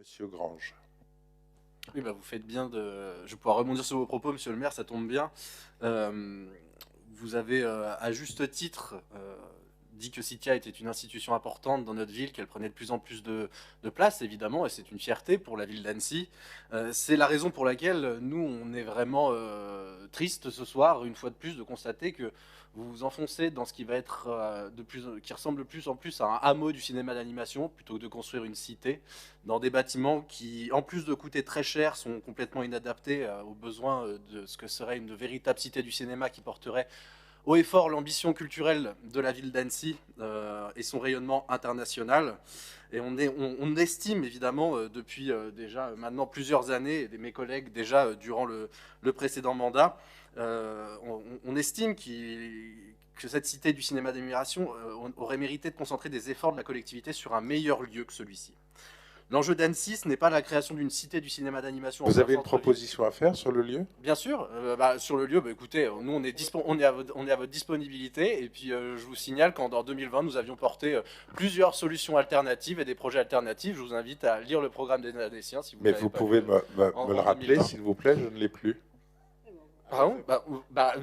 Monsieur Grange. Oui, bah, vous faites bien de... Je vais pouvoir rebondir sur vos propos, monsieur le maire, ça tombe bien. Euh, Vous avez, à juste titre, dit que Citia était une institution importante dans notre ville, qu'elle prenait de plus en plus de place, évidemment, et c'est une fierté pour la ville d'Annecy. C'est la raison pour laquelle nous, on est vraiment triste ce soir, une fois de plus, de constater que vous vous enfoncez dans ce qui va être qui ressemble de plus en plus à un hameau du cinéma d'animation, plutôt que de construire une cité, dans des bâtiments qui, en plus de coûter très cher, sont complètement inadaptés aux besoins de ce que serait une véritable cité du cinéma qui porterait haut et fort l'ambition culturelle de la ville d'Annecy et son rayonnement international. Et on estime évidemment depuis déjà maintenant plusieurs années, et mes collègues déjà durant le précédent mandat, on estime que cette cité du cinéma d'admiration aurait mérité de concentrer des efforts de la collectivité sur un meilleur lieu que celui-ci. L'enjeu d'Annecy, ce n'est pas la création d'une cité du cinéma d'animation. Vous avez une proposition à faire sur le lieu? Bien sûr, sur le lieu, écoutez, nous on est à votre disponibilité et puis je vous signale qu'en 2020 nous avions porté plusieurs solutions alternatives et des projets alternatifs. Je vous invite à lire le programme des Annéciens si vous Mais l'avez vous pas pouvez lu, me le rappeler, 2020. s'il vous plaît, je ne l'ai plus. Pardon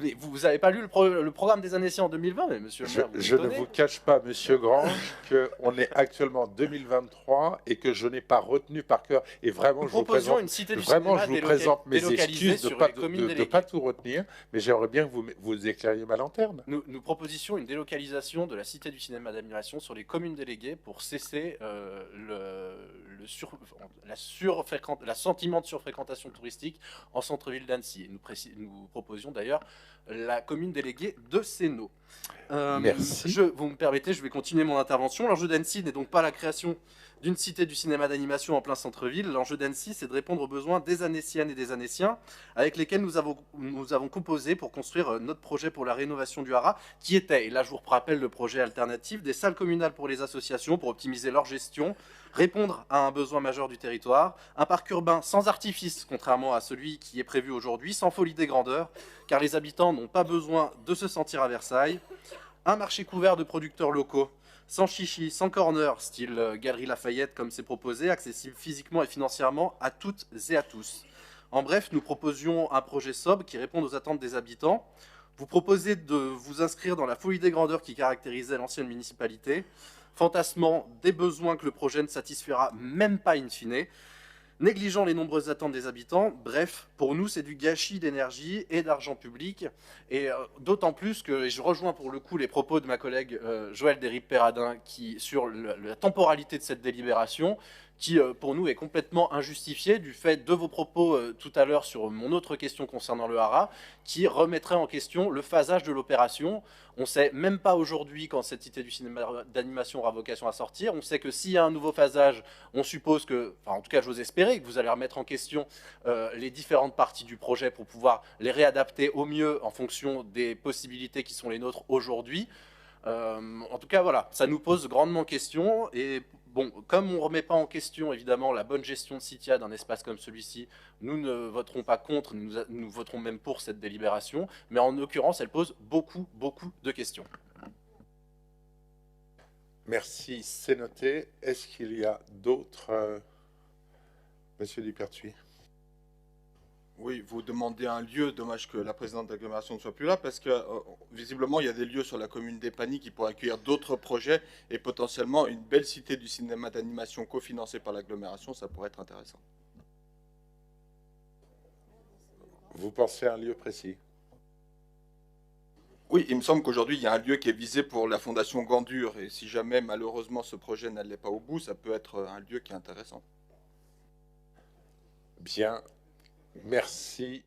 mais vous n'avez pas lu le programme des Annéciens en 2020, mais monsieur le maire, vous Je ne m'étonnez. vous cache pas, monsieur Grange, qu'on est actuellement en 2023 et que je n'ai pas retenu par cœur. Et vraiment, Nous je vous proposions présente, une cité du vraiment, cinéma je vous présente mes délocalisée excuses de sur ne les communes pas, déléguées. pas tout retenir, mais j'aimerais bien que vous éclairiez ma lanterne. Nous proposions une délocalisation de la Cité du cinéma d'admiration sur les communes déléguées pour cesser l'assentiment de surfréquentation touristique en centre-ville d'Annecy. Et nous proposions d'ailleurs la commune déléguée de Sénaux. Merci. Vous me permettez, je vais continuer mon intervention. L'enjeu d'Annecy n'est donc pas la création d'une cité du cinéma d'animation en plein centre-ville. L'enjeu d'Annecy, c'est de répondre aux besoins des Annéciennes et des Annéciens avec lesquels nous avons composé pour construire notre projet pour la rénovation du haras, qui était, et là je vous rappelle le projet alternatif, des salles communales pour les associations pour optimiser leur gestion, répondre à un besoin majeur du territoire, un parc urbain sans artifice, contrairement à celui qui est prévu aujourd'hui, sans folie des grandeurs, car les habitants n'ont pas besoin de se sentir à Versailles, un marché couvert de producteurs locaux, sans chichi, sans corner, style Galerie Lafayette comme c'est proposé, accessible physiquement et financièrement à toutes et à tous. En bref, nous proposions un projet sobre qui réponde aux attentes des habitants. Vous proposez de vous inscrire dans la folie des grandeurs qui caractérisait l'ancienne municipalité, fantasmant des besoins que le projet ne satisfera même pas in fine, négligeant les nombreuses attentes des habitants. Bref, pour nous, c'est du gâchis d'énergie et d'argent public. Et d'autant plus que, et je rejoins pour le coup les propos de ma collègue Joëlle Derrip-Péradin sur la temporalité de cette délibération, qui pour nous est complètement injustifiée du fait de vos propos tout à l'heure sur mon autre question concernant le haras, qui remettrait en question le phasage de l'opération. On ne sait même pas aujourd'hui quand cette cité du cinéma d'animation aura vocation à sortir. On sait que s'il y a un nouveau phasage, on suppose que, enfin en tout cas j'ose espérer, que vous allez remettre en question les différentes parties du projet pour pouvoir les réadapter au mieux en fonction des possibilités qui sont les nôtres aujourd'hui. En tout cas, voilà, ça nous pose grandement question. Et bon, comme on ne remet pas en question, évidemment, la bonne gestion de Citia d'un espace comme celui-ci, nous ne voterons pas contre, nous voterons même pour cette délibération. Mais en l'occurrence, elle pose beaucoup, beaucoup de questions. Merci, c'est noté. Est-ce qu'il y a d'autres... Monsieur Dupertuis. Oui, vous demandez un lieu, dommage que la présidente d'agglomération ne soit plus là, parce que visiblement, il y a des lieux sur la commune d'Épagny qui pourraient accueillir d'autres projets et potentiellement une belle cité du cinéma d'animation cofinancée par l'agglomération, ça pourrait être intéressant. Vous pensez à un lieu précis? Oui, il me semble qu'aujourd'hui, il y a un lieu qui est visé pour la fondation Gandur, et si jamais, malheureusement, ce projet n'allait pas au bout, ça peut être un lieu qui est intéressant. Bien. Merci.